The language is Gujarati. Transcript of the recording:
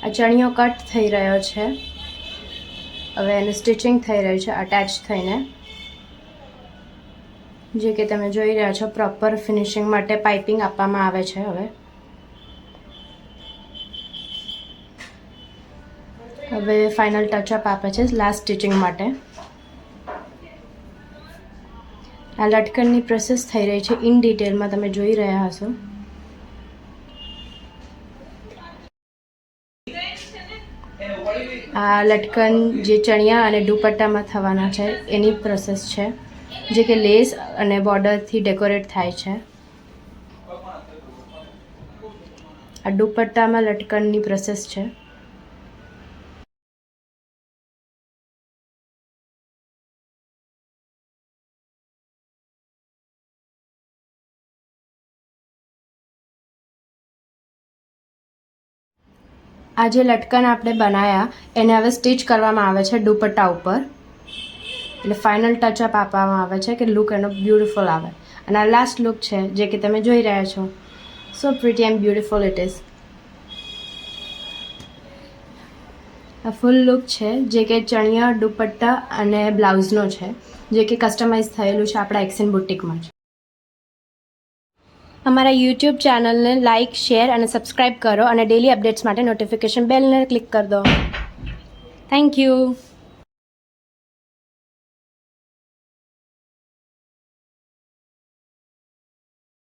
આ ચણિયો કટ થઈ રહ્યો છે, હવે એનું સ્ટિચિંગ થઈ રહ્યું છે અટેચ થઈને, જે કે તમે જોઈ રહ્યા છો. પ્રોપર ફિનિશિંગ માટે પાઇપિંગ આપવામાં આવે છે. હવે ફાઇનલ ટચઅપ આપે છે લાસ્ટ સ્ટિચિંગ માટે. આ લટકનની પ્રોસેસ થઈ રહી છે ઇન ડિટેલમાં, તમે જોઈ રહ્યા હશો. આ લટકન જે ચણિયા અને દુપટ્ટામાં થવાના છે એની પ્રોસેસ છે, જે કે લેસ અને બોર્ડરથી ડેકોરેટ થાય છે. આ દુપટ્ટામાં લટકનની પ્રોસેસ છે. આ જે લટકન આપણે બનાવ્યા એને હવે સ્ટિચ કરવામાં આવે છે દુપટ્ટા ઉપર, એટલે ફાઇનલ ટચઅપ આપવામાં આવે છે કે લુક એનો બ્યુટિફુલ આવે. અને આ લાસ્ટ લુક છે જે કે તમે જોઈ રહ્યા છો. So pretty and beautiful it is. આ ફૂલ લુક છે જે કે ચણિયા દુપટ્ટા અને બ્લાઉઝનો છે, જે કે કસ્ટમાઇઝ થયેલું છે આપણા એક્સેન બુટિકમાં જ. અમારા યુટ્યુબ ચેનલને લાઇક, શેર અને સબસ્ક્રાઈબ કરો, અને ડેલી અપડેટ્સ માટે નોટિફિકેશન બેલને ક્લિક કરી દો. Thank you.